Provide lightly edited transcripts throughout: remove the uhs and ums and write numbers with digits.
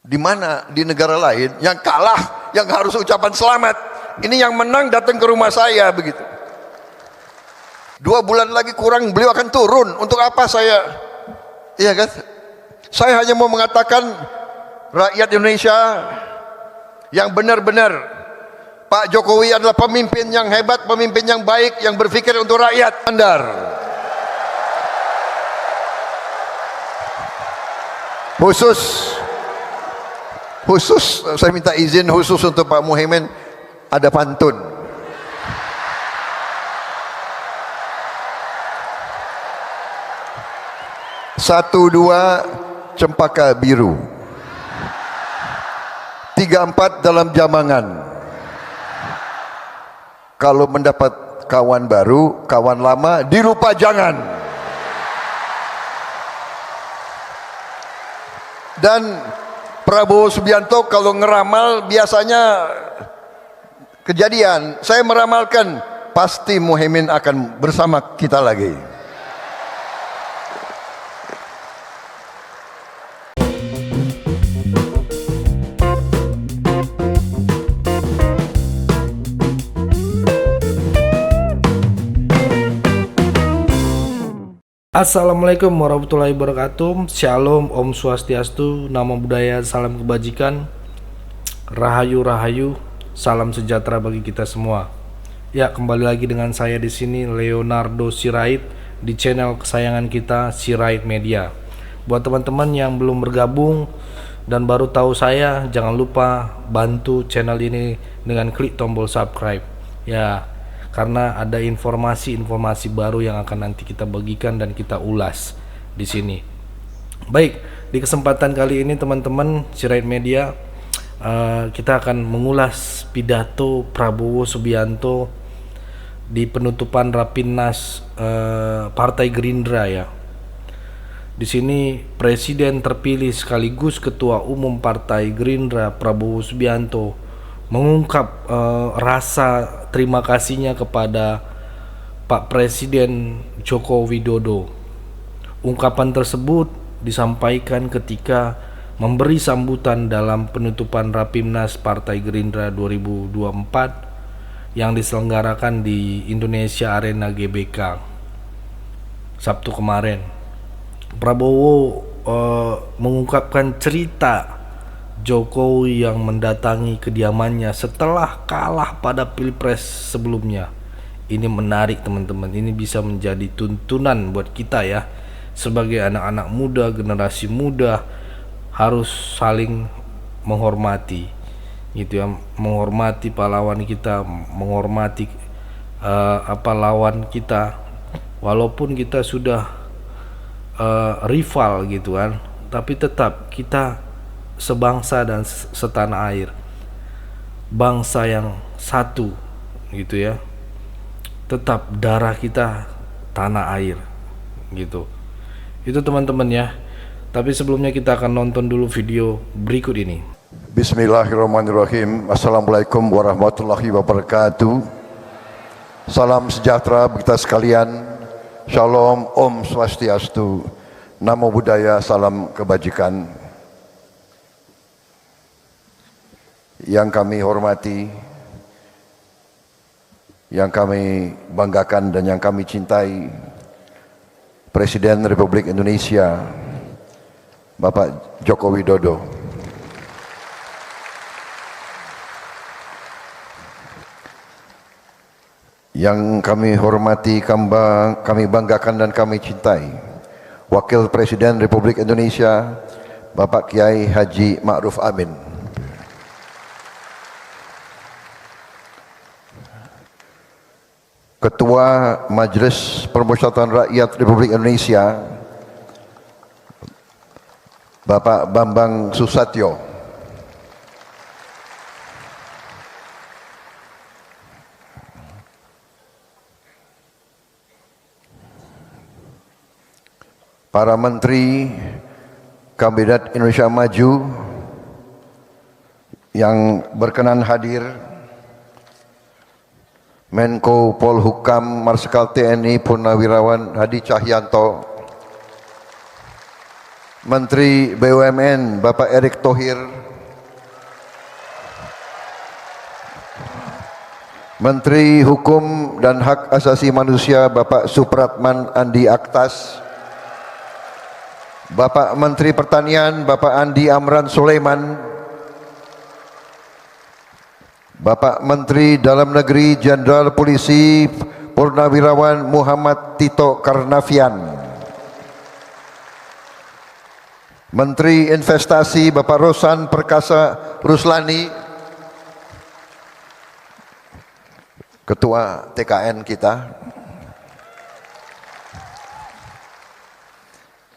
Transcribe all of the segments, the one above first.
Di mana di negara lain yang kalah yang harus ucapan selamat, ini yang menang datang ke rumah saya begitu. 2 bulan lagi kurang beliau akan turun. Untuk apa saya? Iya kan? Saya hanya mau mengatakan rakyat Indonesia yang benar-benar Pak Jokowi adalah pemimpin yang hebat, pemimpin yang baik, yang berpikir untuk rakyat. Andar. Khusus saya minta izin khusus untuk Pak Muhaimin, ada pantun. Satu dua cempaka biru, 3 4 dalam jamangan. Kalau mendapat kawan baru, kawan lama dilupa jangan. Dan Prabowo Subianto kalau ngeramal biasanya kejadian. Saya meramalkan pasti Muhaimin akan bersama kita lagi. Assalamualaikum warahmatullahi wabarakatuh. Shalom, Om Swastiastu, Namo Buddhaya, salam kebajikan, Rahayu Rahayu, salam sejahtera bagi kita semua. Ya, kembali lagi dengan saya di sini Leonardo Sirait di channel kesayangan kita Sirait Media. Buat teman-teman yang belum bergabung dan baru tahu saya, jangan lupa bantu channel ini dengan klik tombol subscribe. Ya, karena ada informasi-informasi baru yang akan nanti kita bagikan dan kita ulas di sini. Baik, di kesempatan kali ini teman-teman Sirait Media, kita akan mengulas pidato Prabowo Subianto di penutupan Rapimnas Partai Gerindra ya. Di sini Presiden terpilih sekaligus Ketua Umum Partai Gerindra Prabowo Subianto mengungkap rasa terima kasihnya kepada Pak Presiden Joko Widodo. Ungkapan tersebut disampaikan ketika memberi sambutan dalam penutupan Rapimnas Partai Gerindra 2024 yang diselenggarakan di Indonesia Arena GBK Sabtu kemarin. Prabowo mengungkapkan cerita Jokowi yang mendatangi kediamannya setelah kalah pada pilpres sebelumnya. Ini menarik teman-teman, ini bisa menjadi tuntunan buat kita ya. Sebagai anak-anak muda, generasi muda harus saling menghormati gitu ya, menghormati pahlawan kita, menghormati lawan kita, walaupun kita sudah rival gitu kan, tapi tetap kita sebangsa dan setanah air, bangsa yang satu gitu ya, tetap darah kita tanah air gitu. Itu teman-teman ya. Tapi sebelumnya kita akan nonton dulu video berikut ini. Bismillahirrahmanirrahim. Assalamualaikum warahmatullahi wabarakatuh. Salam sejahtera bagi kita sekalian. Shalom, Om Swastiastu, Namo Buddhaya, salam kebajikan. Yang kami hormati, yang kami banggakan dan yang kami cintai, Presiden Republik Indonesia Bapak Joko Widodo. Yang kami hormati, kami banggakan dan kami cintai, Wakil Presiden Republik Indonesia Bapak Kiai Haji Ma'ruf Amin. Ketua Majelis Permusyawaratan Rakyat Republik Indonesia Bapak Bambang Susatyo. Para Menteri Kabinet Indonesia Maju yang berkenan hadir, Menko Polhukam Marsikal TNI Purnawirawan Hadi Cahyanto, Menteri BUMN Bapak Erick Thohir, Menteri Hukum dan Hak Asasi Manusia Bapak Supratman Andi Aktas, Bapak Menteri Pertanian Bapak Andi Amran Sulaiman, Bapak Menteri Dalam Negeri Jenderal Polisi Purnawirawan Muhammad Tito Karnavian, Menteri Investasi Bapak Rosan Perkasa Ruslani, Ketua TKN kita,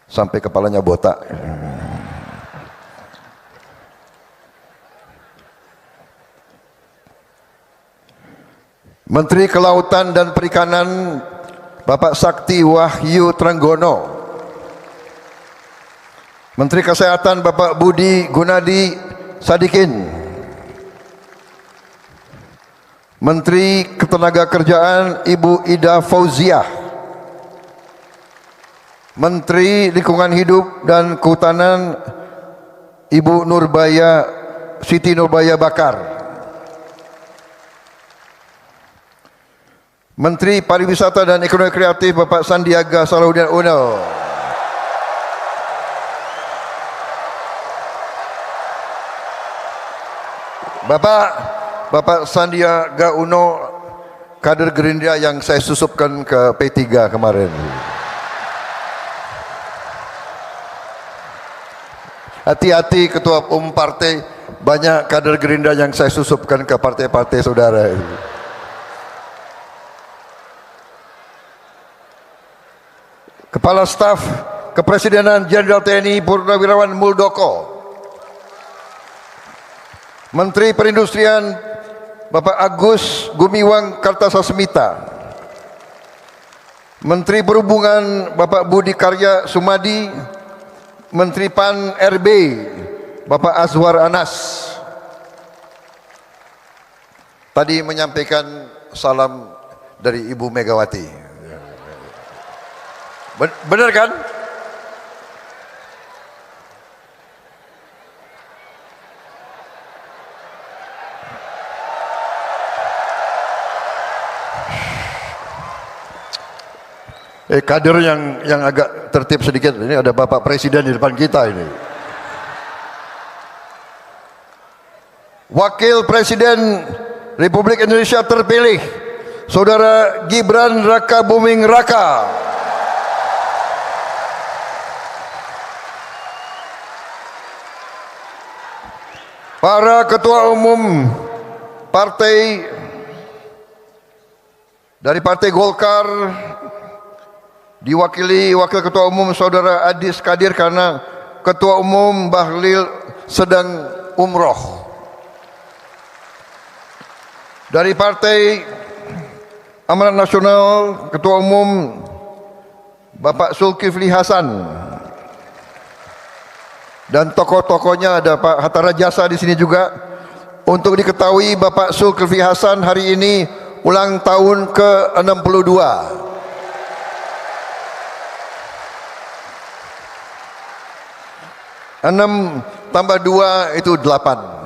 sampai kepalanya botak. Menteri Kelautan dan Perikanan Bapak Sakti Wahyu Trenggono, Menteri Kesehatan Bapak Budi Gunadi Sadikin, Menteri Ketenagakerjaan Ibu Ida Fauziah, Menteri Lingkungan Hidup dan Kehutanan Ibu Siti Nurbaya Bakar, Menteri Pariwisata dan Ekonomi Kreatif Bapak Sandiaga Salahuddin Uno, Bapak Sandiaga Uno, kader Gerindra yang saya susupkan ke P3 kemarin. Hati-hati Ketua Umum Partai, banyak kader Gerindra yang saya susupkan ke partai-partai saudara. Kepala Staf Kepresidenan Jenderal TNI Purnawirawan Muldoko, Menteri Perindustrian Bapak Agus Gumiwang Kartasasmita, Menteri Perhubungan Bapak Budi Karya Sumadi, Menteri PAN RB Bapak Azwar Anas. Tadi menyampaikan salam dari Ibu Megawati. Benar kan? Kader yang agak tertib sedikit. Ini ada Bapak Presiden di depan kita ini. Wakil Presiden Republik Indonesia terpilih Saudara Gibran Raka Buming Raka. Para Ketua Umum Partai dari Partai Golkar, diwakili Wakil Ketua Umum Saudara Adis Kadir karena Ketua Umum Bahlil sedang umroh. Dari Partai Amanat Nasional, Ketua Umum Bapak Zulkifli Hasan, dan tokoh-tokohnya ada Pak Hatta Rajasa di sini juga. Untuk diketahui, Bapak Zulkifli Hasan hari ini ulang tahun ke-62. 6 tambah 2 itu 8.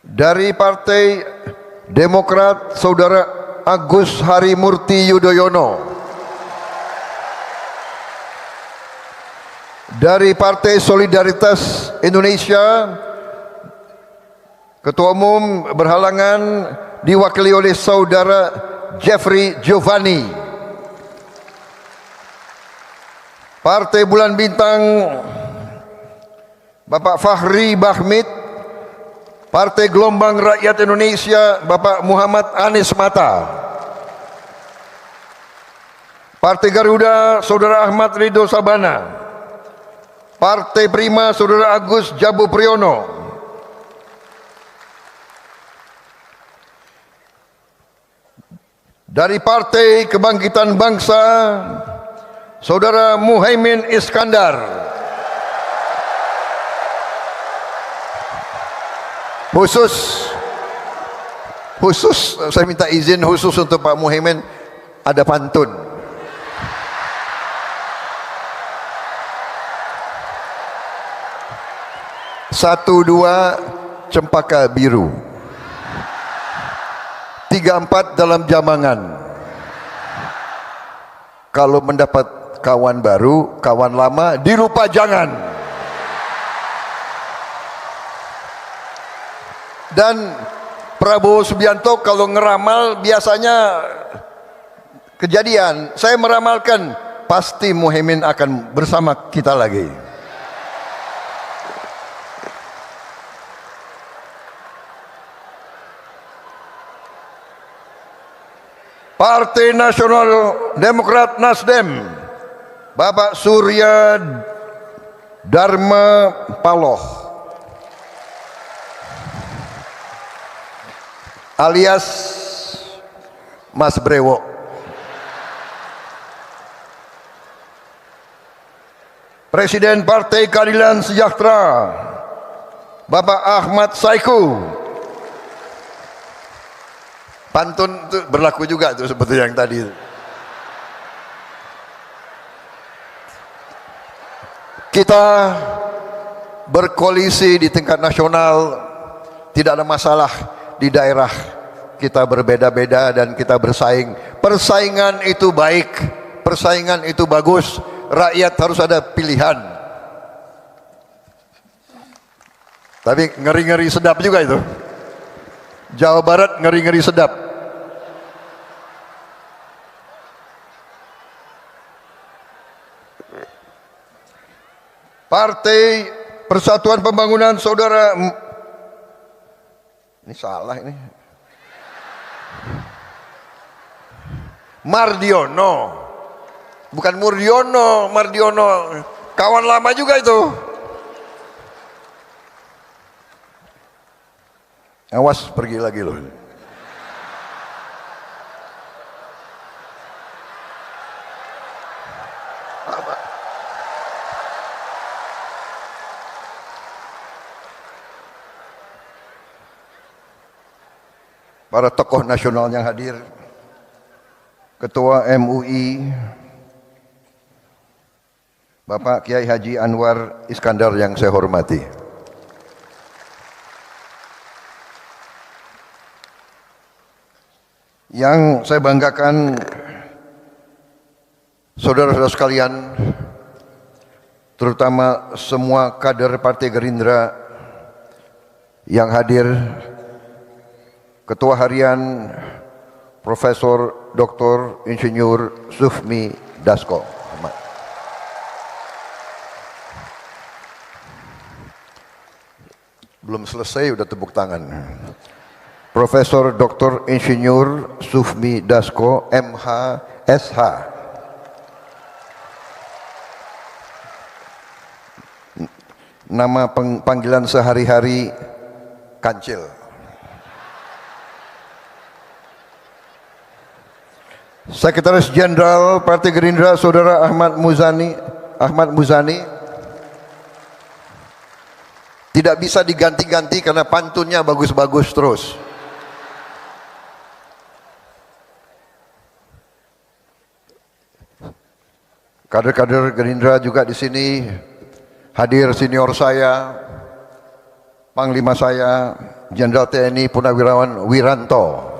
Dari Partai Demokrat Saudara Agus Harimurti Yudhoyono. Dari Partai Solidaritas Indonesia, Ketua Umum berhalangan diwakili oleh Saudara Jeffrey Giovanni. Partai Bulan Bintang Bapak Fahri Bahmid. Partai Gelombang Rakyat Indonesia Bapak Muhammad Anies Mata. Partai Garuda Saudara Ahmad Ridho Sabana. Partai Prima Saudara Agus Jabu Priyono. Dari Partai Kebangkitan Bangsa Saudara Muhaimin Iskandar. Khusus saya minta izin khusus untuk Pak Muhaimin, ada pantun. 12 cempaka biru, 34 dalam Jamangan. Kalau mendapat kawan baru, kawan lama dilupa jangan. Dan Prabowo Subianto kalau ngeramal biasanya kejadian. Saya meramalkan pasti Muhaimin akan bersama kita lagi. Partai Nasional Demokrat Nasdem, Bapak Surya Dharma Paloh alias Mas Brewo. Presiden Partai Keadilan Sejahtera, Bapak Ahmad Saiku. Pantun itu berlaku juga tuh seperti yang tadi. Kita berkoalisi di tingkat nasional, tidak ada masalah. Di daerah kita berbeda-beda dan kita bersaing. Persaingan itu baik, persaingan itu bagus. Rakyat harus ada pilihan. Tapi ngeri-ngeri sedap juga itu. Jawa Barat ngeri-ngeri sedap. Partai Persatuan Pembangunan Saudara, ini salah ini, Mardiono, bukan Murdiono, Mardiono, kawan lama juga itu. Awas pergi lagi loh. Para tokoh nasional yang hadir, Ketua MUI Bapak Kiai Haji Anwar Iskandar yang saya hormati, yang saya banggakan, saudara-saudara sekalian, terutama semua kader Partai Gerindra yang hadir, Ketua Harian Profesor Dr. Insinyur Sufmi Dasko. Belum selesai udah tepuk tangan. Profesor Dr. Insinyur Sufmi Dasko MH SH. Nama panggilan sehari-hari Kancil. Sekretaris Jenderal Partai Gerindra Saudara Ahmad Muzani tidak bisa diganti-ganti karena pantunnya bagus-bagus terus. Kader-kader Gerindra juga di sini hadir, senior saya, Panglima saya, Jenderal TNI Purnawirawan Wiranto.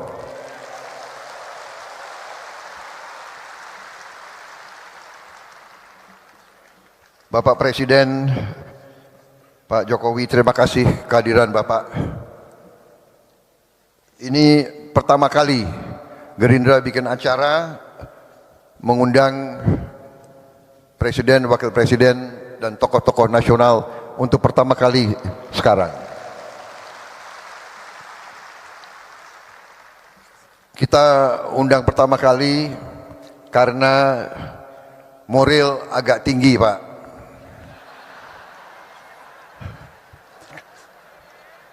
Bapak Presiden, Pak Jokowi, terima kasih kehadiran Bapak. Ini pertama kali Gerindra bikin acara mengundang Presiden, Wakil Presiden, dan tokoh-tokoh nasional untuk pertama kali sekarang. Kita undang pertama kali karena moral agak tinggi, Pak.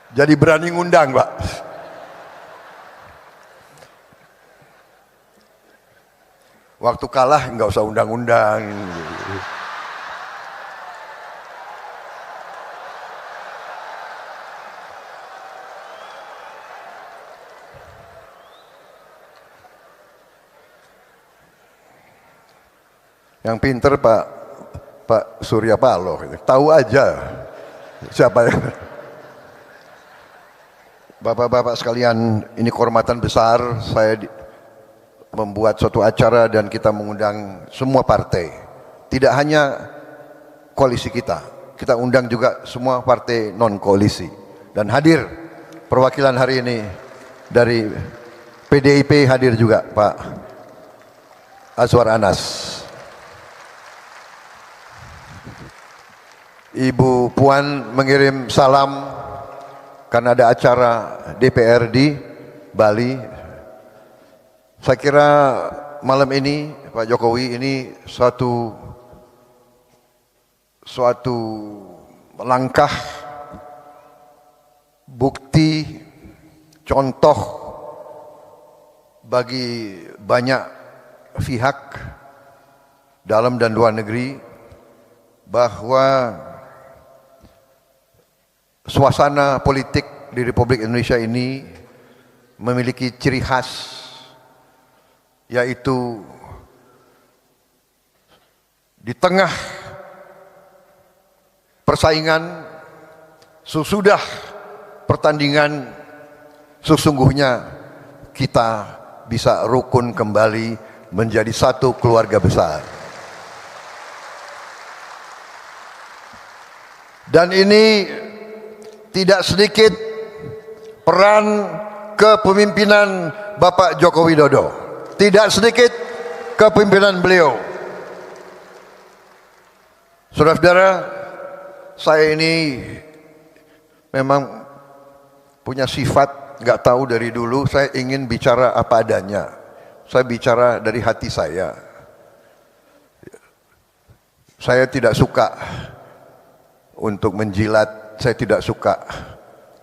Jadi berani ngundang, Pak. Waktu kalah nggak usah undang-undang. Yang pinter Pak Surya Paloh, tahu aja. Siapa ya? Bapak-bapak sekalian, ini kehormatan besar saya membuat suatu acara dan kita mengundang semua partai. Tidak hanya koalisi kita undang juga semua partai non-koalisi. Dan hadir perwakilan hari ini dari PDIP hadir juga Pak Azwar Anas. Ibu Puan mengirim salam karena ada acara DPR di Bali. Saya kira malam ini Pak Jokowi ini suatu langkah bukti contoh bagi banyak pihak dalam dan luar negeri bahwa suasana politik di Republik Indonesia ini memiliki ciri khas, yaitu di tengah persaingan, sesudah pertandingan, sesungguhnya kita bisa rukun kembali menjadi satu keluarga besar. Dan ini tidak sedikit peran kepemimpinan Bapak Joko Widodo, tidak sedikit kepemimpinan beliau. Saudara-saudara, saya ini memang punya sifat, nggak tahu dari dulu, saya ingin bicara apa adanya. Saya bicara dari hati saya. Saya tidak suka untuk menjilat. Saya tidak suka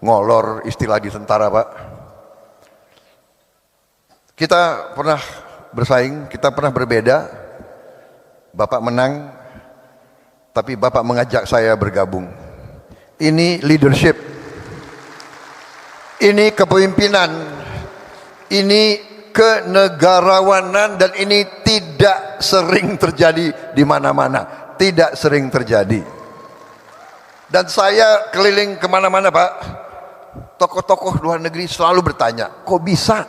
ngolor, istilah di tentara Pak. Kita pernah bersaing, kita pernah berbeda. Bapak menang, tapi Bapak mengajak saya bergabung. Ini leadership, ini kepemimpinan, ini kenegarawanan, dan ini tidak sering terjadi di mana-mana, tidak sering terjadi. Dan saya keliling kemana-mana Pak, tokoh-tokoh luar negeri selalu bertanya, kok bisa?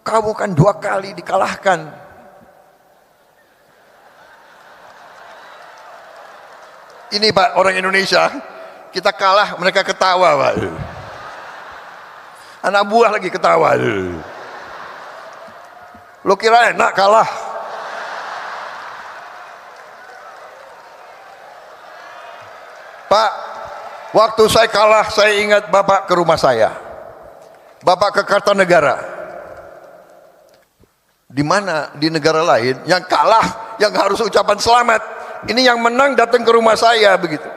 Kamu kan 2 kali dikalahkan. Ini Pak, orang Indonesia, kita kalah mereka ketawa Pak. Anak buah lagi ketawa. Lo kira enak kalah? Pak, waktu saya kalah, saya ingat Bapak ke rumah saya. Bapak ke Kartanegara. Di mana di negara lain yang kalah, yang harus ucapan selamat, ini yang menang datang ke rumah saya begitu.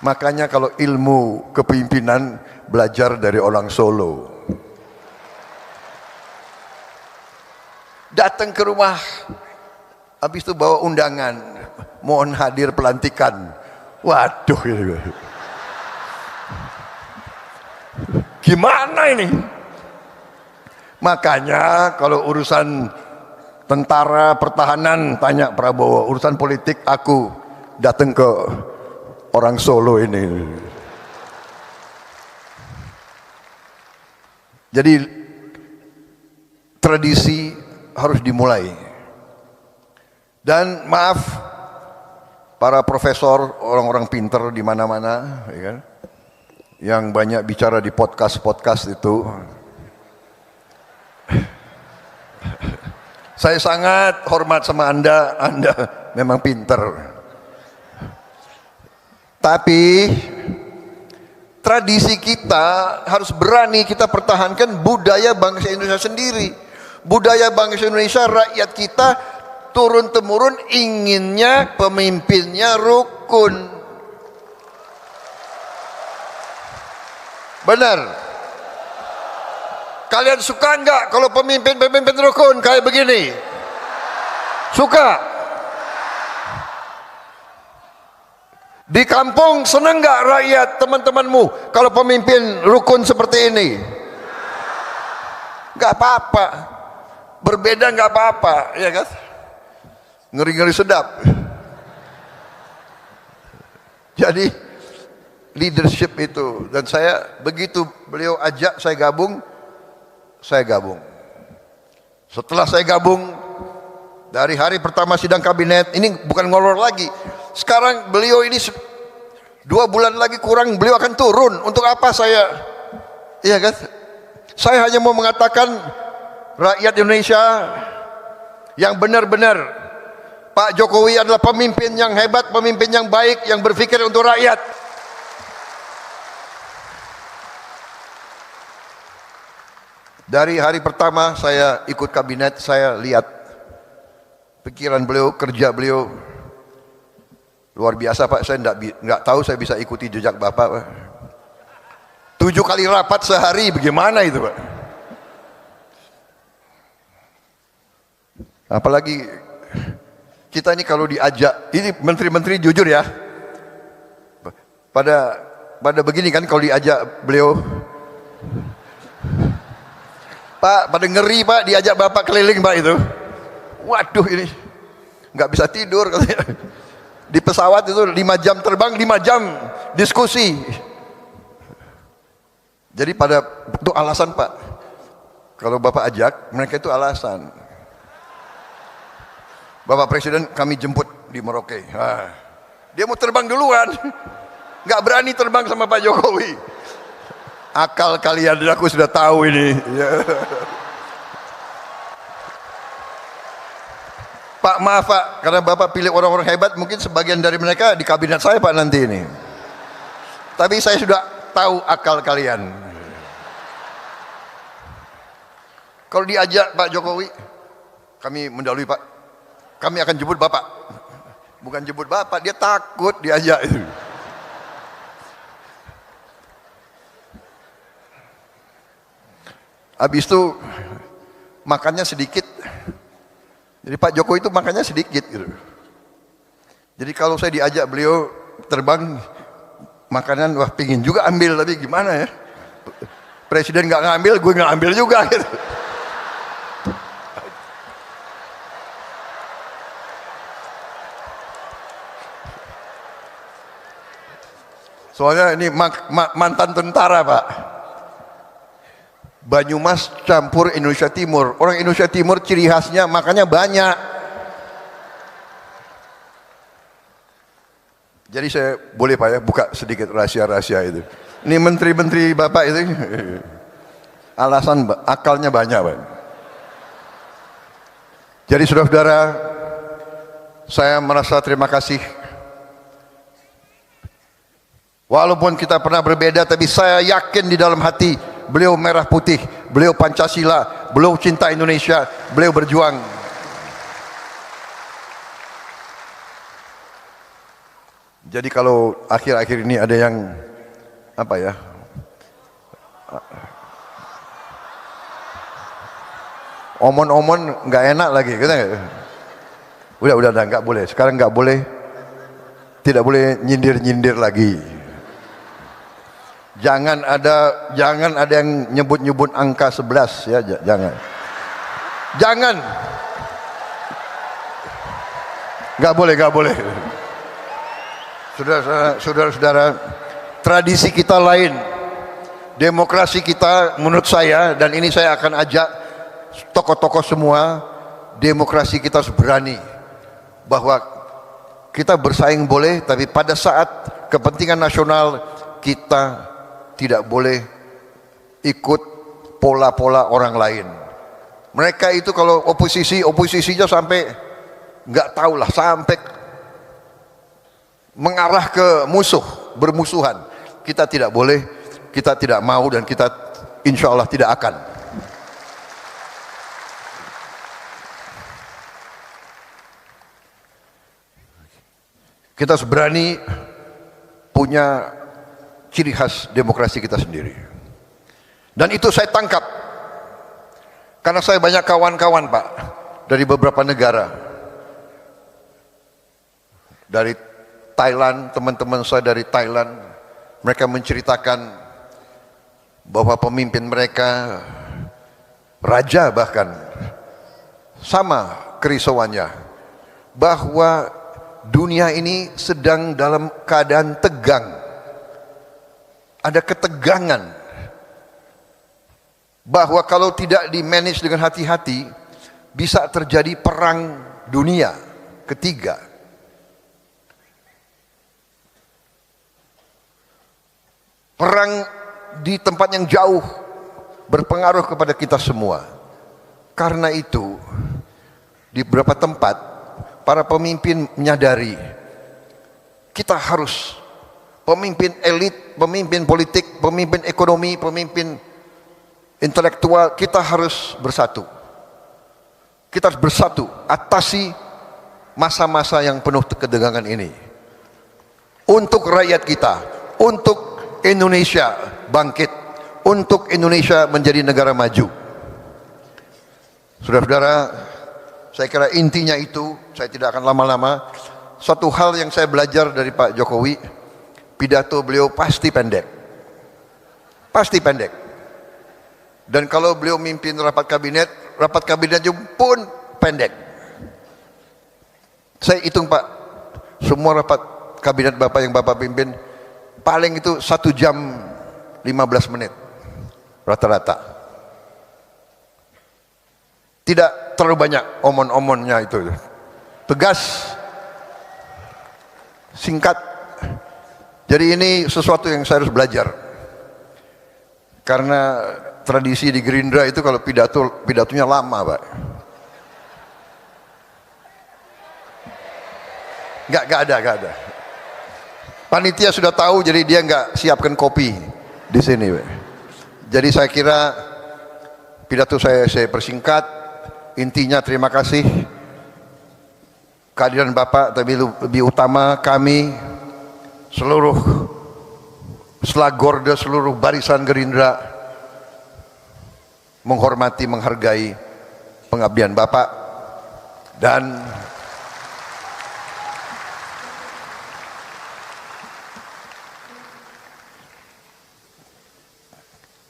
Makanya kalau ilmu kepemimpinan belajar dari orang Solo. Datang ke rumah, habis itu bawa undangan, mohon hadir pelantikan. Waduh, gimana ini? Makanya kalau urusan tentara pertahanan tanya Prabowo, urusan politik aku datang ke orang Solo ini. Jadi tradisi harus dimulai. Dan maaf para profesor, orang-orang pinter di mana-mana, ya kan, yang banyak bicara di podcast itu. Saya sangat hormat sama Anda memang pinter. Tapi tradisi kita harus berani kita pertahankan budaya bangsa Indonesia sendiri. Budaya bangsa Indonesia, rakyat kita turun-temurun inginnya pemimpinnya rukun. Benar? Kalian suka enggak kalau pemimpin rukun kayak begini? Suka? Di kampung senang enggak rakyat teman-temanmu kalau pemimpin rukun seperti ini? Enggak apa-apa. Berbeda enggak apa-apa, ya kan? ngeri-ngeri sedap. Jadi leadership itu, dan saya begitu beliau ajak saya gabung, saya gabung. Setelah saya gabung, dari hari pertama sidang kabinet, ini bukan ngolor lagi. Sekarang beliau ini 2 bulan lagi kurang, beliau akan turun. Untuk apa saya? Iya kan? Saya hanya mau mengatakan rakyat Indonesia yang benar-benar Pak Jokowi adalah pemimpin yang hebat, pemimpin yang baik, yang berpikir untuk rakyat. Dari hari pertama saya ikut kabinet, saya lihat pikiran beliau, kerja beliau luar biasa Pak. Saya nggak tahu saya bisa ikuti jejak Bapak Pak. 7 kali rapat sehari, bagaimana itu Pak? Apalagi kita ini kalau diajak, ini menteri-menteri jujur ya, pada begini kan kalau diajak beliau, Pak, pada ngeri Pak, diajak Bapak keliling Pak itu. Waduh, ini nggak bisa tidur katanya. Di pesawat itu 5 jam terbang, 5 jam diskusi. Jadi itu alasan Pak. Kalau Bapak ajak, mereka itu alasan. Bapak Presiden kami jemput di Merauke. Dia mau terbang duluan, nggak berani terbang sama Pak Jokowi. Akal kalian, aku sudah tahu ini. Pak maaf Pak, karena Bapak pilih orang-orang hebat, mungkin sebagian dari mereka di kabinet saya Pak nanti ini. Tapi saya sudah tahu akal kalian. Kalau diajak Pak Jokowi, kami mendahului Pak, kami akan jemput Bapak. Bukan jemput Bapak, dia takut diajak itu. Habis itu makannya sedikit. Jadi Pak Jokowi itu makannya sedikit gitu. Jadi kalau saya diajak beliau terbang makanan, wah pingin juga ambil, tapi gimana ya? Presiden nggak ngambil, gue nggak ambil juga gitu. Soalnya ini mantan tentara Pak. Banyumas campur Indonesia Timur. Orang Indonesia Timur ciri khasnya makannya banyak. Jadi saya boleh Pak ya buka sedikit rahasia-rahasia itu. Ini menteri-menteri Bapak itu alasan akalnya banyak Pak. Jadi saudara-saudara, saya merasa terima kasih. Walaupun kita pernah berbeda, tapi saya yakin di dalam hati beliau merah putih, beliau Pancasila, beliau cinta Indonesia, beliau berjuang. Jadi kalau akhir-akhir ini ada yang apa ya, omon-omon nggak enak lagi, gitu. Udah nggak boleh. Sekarang nggak boleh, tidak boleh nyindir-nyindir lagi. Jangan ada yang nyebut-nyebut angka 11 ya, jangan. Nggak boleh. Saudara-saudara, tradisi kita lain, demokrasi kita menurut saya, dan ini saya akan ajak tokoh-tokoh semua, demokrasi kita harus berani bahwa kita bersaing boleh, tapi pada saat kepentingan nasional kita tidak boleh ikut pola-pola orang lain. Mereka itu kalau oposisinya sampai nggak tahu lah, sampai mengarah ke bermusuhan. Kita tidak boleh, kita tidak mau, dan kita insya Allah tidak akan. Kita harus berani punya ciri khas demokrasi kita sendiri. Dan itu saya tangkap karena saya banyak kawan-kawan Pak dari beberapa negara. Dari Thailand, teman-teman saya dari Thailand, mereka menceritakan bahwa pemimpin mereka, raja bahkan, sama kerisauannya. bahwa dunia ini sedang dalam keadaan tegang. Ada ketegangan. Bahwa kalau tidak di-manage dengan hati-hati, bisa terjadi perang dunia ketiga. Perang di tempat yang jauh berpengaruh kepada kita semua. Karena itu, di beberapa tempat, para pemimpin menyadari, kita harus, pemimpin elit, pemimpin politik, pemimpin ekonomi, pemimpin intelektual, kita harus bersatu. Kita harus bersatu, atasi masa-masa yang penuh ketegangan ini. Untuk rakyat kita, untuk Indonesia bangkit, untuk Indonesia menjadi negara maju. Saudara-saudara, saya kira intinya itu, saya tidak akan lama-lama. Satu hal yang saya belajar dari Pak Jokowi, pidato beliau pasti pendek. Pasti pendek. Dan kalau beliau mimpin rapat kabinetnya pun pendek. Saya hitung Pak, semua rapat kabinet Bapak yang Bapak pimpin, paling itu 1 jam 15 menit rata-rata. Tidak terlalu banyak omon-omonnya itu. Tegas, singkat. Jadi ini sesuatu yang saya harus belajar. Karena tradisi di Gerindra itu kalau pidatonya lama, Pak. Gak ada. Panitia sudah tahu, jadi dia nggak siapkan kopi di sini, Pak. Jadi saya kira pidato saya persingkat. Intinya terima kasih kehadiran Bapak, tapi lebih utama kami seluruh selagorda, seluruh barisan Gerindra menghormati, menghargai pengabdian Bapak, dan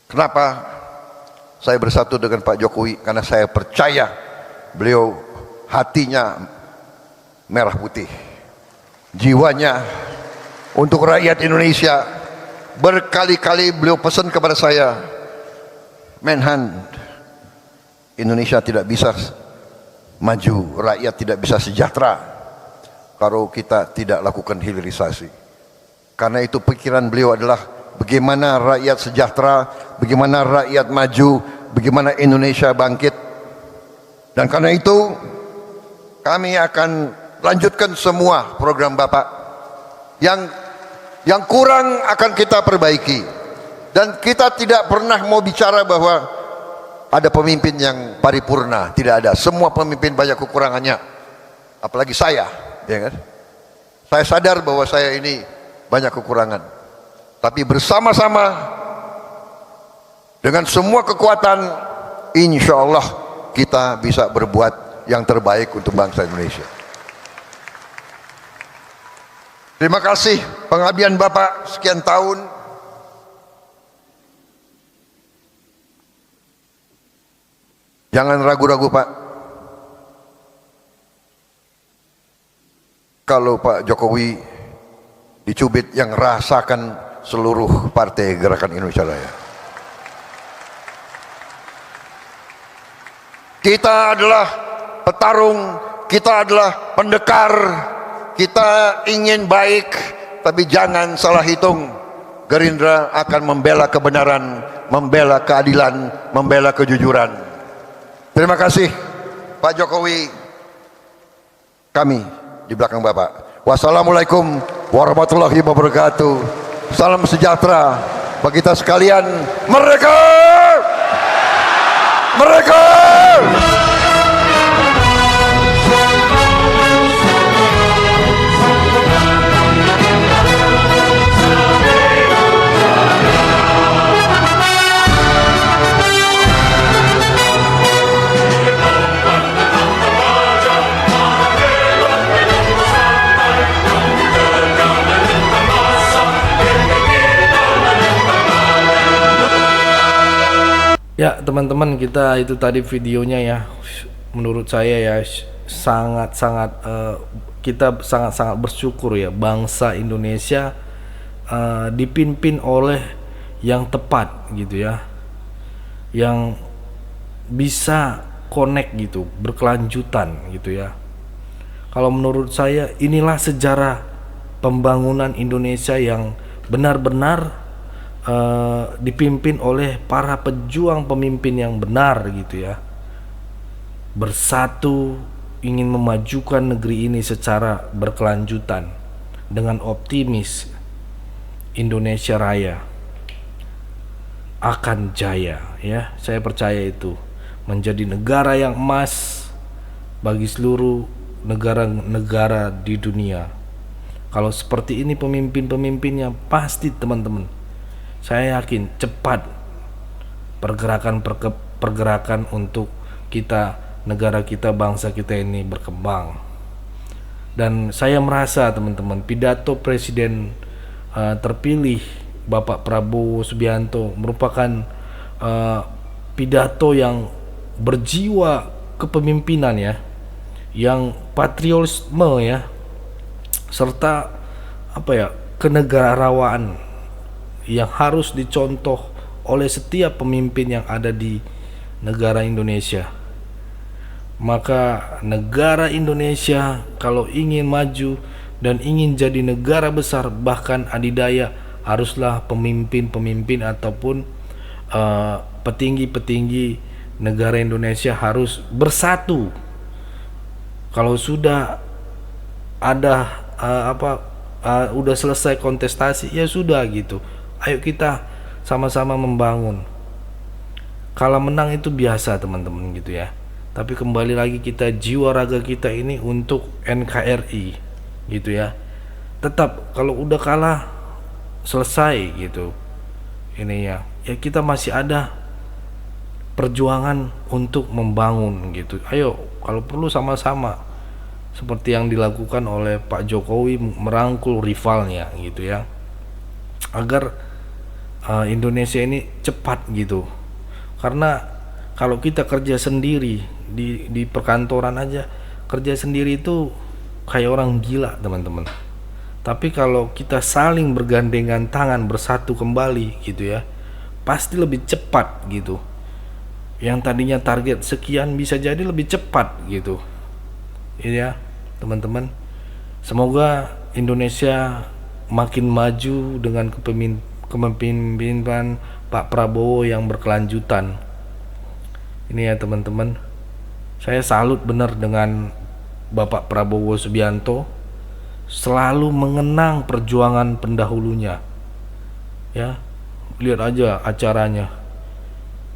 kenapa saya bersatu dengan Pak Jokowi? Karena saya percaya beliau hatinya merah putih, jiwanya untuk rakyat Indonesia. Berkali-kali beliau pesan kepada saya, Menhan, Indonesia tidak bisa maju, rakyat tidak bisa sejahtera kalau kita tidak lakukan hilirisasi. Karena itu pikiran beliau adalah bagaimana rakyat sejahtera, bagaimana rakyat maju, bagaimana Indonesia bangkit. Dan karena itu kami akan lanjutkan semua program Bapak. Yang kurang akan kita perbaiki. Dan kita tidak pernah mau bicara bahwa ada pemimpin yang paripurna, tidak ada. Semua pemimpin banyak kekurangannya. Apalagi saya, ya kan? Saya sadar bahwa saya ini banyak kekurangan. Tapi bersama-sama dengan semua kekuatan, insya Allah kita bisa berbuat yang terbaik untuk bangsa Indonesia. Terima kasih pengabdian Bapak sekian tahun. Jangan ragu-ragu Pak. Kalau Pak Jokowi dicubit, yang rasakan seluruh partai Gerakan Indonesia Raya. Kita adalah petarung, kita adalah pendekar, kita ingin baik, tapi jangan salah hitung. Gerindra akan membela kebenaran, membela keadilan, membela kejujuran. Terima kasih Pak Jokowi, kami di belakang Bapak. Wassalamualaikum warahmatullahi wabarakatuh. Salam sejahtera bagi kita sekalian. Merdeka! Merdeka! Ya teman-teman, kita itu tadi videonya ya, menurut saya ya sangat-sangat kita sangat-sangat bersyukur ya, bangsa Indonesia dipimpin oleh yang tepat gitu ya, yang bisa connect gitu, berkelanjutan gitu ya. Kalau menurut saya inilah sejarah pembangunan Indonesia yang benar-benar dipimpin oleh para pejuang pemimpin yang benar gitu ya, bersatu ingin memajukan negeri ini secara berkelanjutan. Dengan optimis, Indonesia Raya akan jaya ya. Saya percaya itu menjadi negara yang emas bagi seluruh negara-negara di dunia. Kalau seperti ini pemimpin-pemimpinnya, pasti teman-teman, saya yakin cepat pergerakan untuk kita, negara kita, bangsa kita ini berkembang. Dan saya merasa teman-teman, pidato Presiden terpilih Bapak Prabowo Subianto merupakan pidato yang berjiwa kepemimpinan ya, yang patriotisme ya, serta kenegarawanan yang harus dicontoh oleh setiap pemimpin yang ada di negara Indonesia. Maka negara Indonesia kalau ingin maju dan ingin jadi negara besar, bahkan adidaya, haruslah pemimpin-pemimpin ataupun petinggi-petinggi negara Indonesia harus bersatu. Kalau sudah ada udah selesai kontestasi, ya sudah gitu, ayo kita sama-sama membangun. Kalah menang itu biasa teman-teman gitu ya, tapi kembali lagi kita, jiwa raga kita ini untuk NKRI gitu ya. Tetap kalau udah kalah selesai gitu ini ya kita masih ada perjuangan untuk membangun gitu. Ayo kalau perlu sama-sama, seperti yang dilakukan oleh Pak Jokowi merangkul rivalnya gitu ya, agar Indonesia ini cepat gitu. Karena kalau kita kerja sendiri di perkantoran aja, kerja sendiri itu kayak orang gila teman-teman. Tapi kalau kita saling bergandengan tangan, bersatu kembali gitu ya, pasti lebih cepat gitu. Yang tadinya target sekian bisa jadi lebih cepat gitu. Ya teman-teman, semoga Indonesia makin maju dengan kepemimpinan Pak Prabowo yang berkelanjutan. Ini ya teman-teman, saya salut benar dengan Bapak Prabowo Subianto, selalu mengenang perjuangan pendahulunya. Ya, lihat aja acaranya,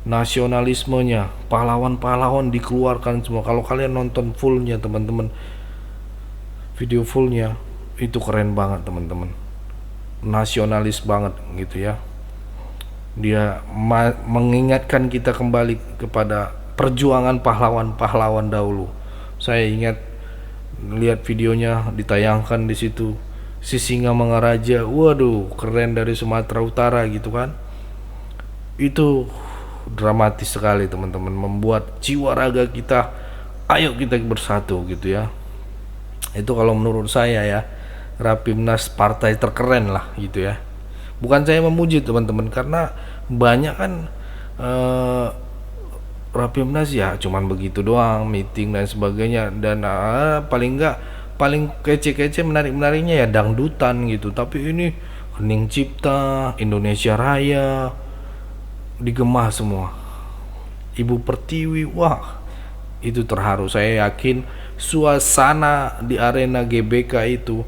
nasionalismenya, pahlawan-pahlawan dikeluarkan semua. Kalau kalian nonton fullnya teman-teman, video fullnya itu keren banget teman-teman, nasionalis banget gitu ya. Dia mengingatkan kita kembali kepada perjuangan pahlawan-pahlawan dahulu. Saya ingat lihat videonya ditayangkan di situ, Sisingamangaraja, waduh keren, dari Sumatera Utara gitu kan. Itu dramatis sekali teman-teman, membuat jiwa raga kita, ayo kita bersatu gitu ya. Itu kalau menurut saya ya, Rapimnas partai terkeren lah gitu ya. Bukan saya memuji teman-teman, karena banyak kan Rapimnas ya cuman begitu doang, meeting dan sebagainya, dan paling kece-kece menarik-menariknya ya dangdutan gitu. Tapi ini Hening Cipta, Indonesia Raya digema semua, Ibu Pertiwi, wah itu terharu. Saya yakin suasana di arena GBK itu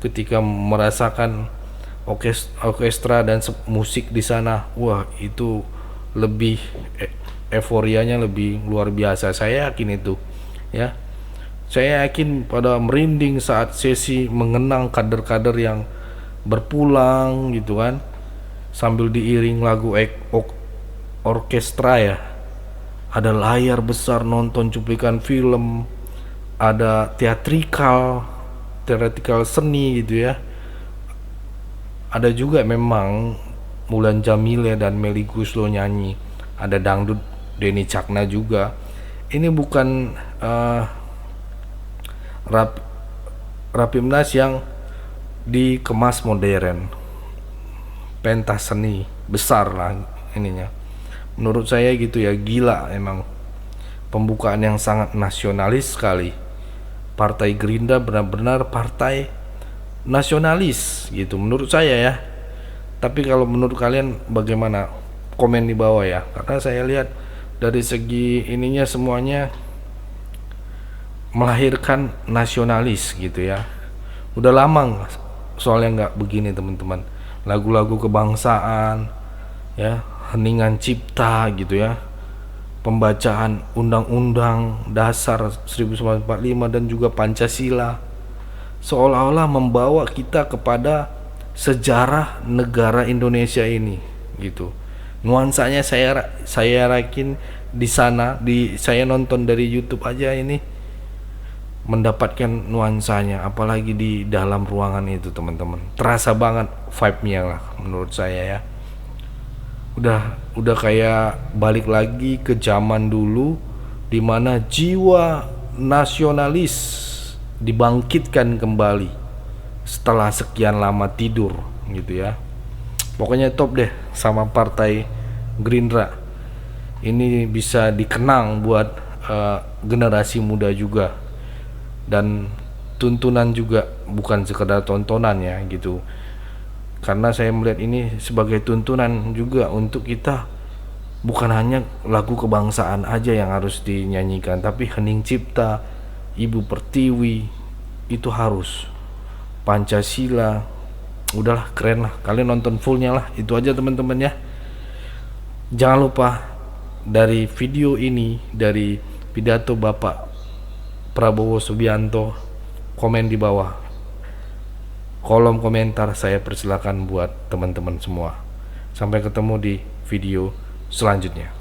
ketika merasakan orkestra dan musik di sana, wah itu lebih euforianya lebih luar biasa. Saya yakin itu ya. Saya yakin pada merinding saat sesi mengenang kader-kader yang berpulang gitu kan, sambil diiring lagu orkestra ya. Ada layar besar nonton cuplikan film, ada teatrikal seni gitu ya. Ada juga memang Mulan Jamile dan Melly Goeslaw nyanyi, ada dangdut Denny Cakna juga. Ini bukan Rapimnas yang dikemas modern, pentas seni besar lah ininya. Menurut saya gitu ya, gila emang. Pembukaan yang sangat nasionalis sekali. Partai Gerindra benar-benar partai nasionalis gitu menurut saya ya. Tapi kalau menurut kalian bagaimana? Komen di bawah ya. Karena saya lihat dari segi ininya semuanya melahirkan nasionalis gitu ya. Udah lama soalnya nggak begini teman-teman. Lagu-lagu kebangsaan ya, heningan cipta gitu ya, pembacaan Undang-Undang Dasar 1945 dan juga Pancasila, seolah-olah membawa kita kepada sejarah negara Indonesia ini gitu. Nuansanya saya yakin di sana, saya nonton dari YouTube aja ini mendapatkan nuansanya, apalagi di dalam ruangan itu teman-teman. Terasa banget vibe-nya lah menurut saya ya. Udah kayak balik lagi ke zaman dulu di mana jiwa nasionalis dibangkitkan kembali setelah sekian lama tidur gitu ya. Pokoknya top deh sama partai Gerindra. Ini bisa dikenang buat generasi muda juga, dan tuntunan juga, bukan sekedar tontonan ya gitu. Karena saya melihat ini sebagai tuntunan juga untuk kita, bukan hanya lagu kebangsaan aja yang harus dinyanyikan, tapi hening cipta, Ibu Pertiwi itu harus, Pancasila. Udahlah, keren lah, kalian nonton fullnya lah. Itu aja teman-teman ya. Jangan lupa dari video ini, dari pidato Bapak Prabowo Subianto, komen di bawah. Kolom komentar saya persilakan buat teman-teman semua. Sampai ketemu di video selanjutnya.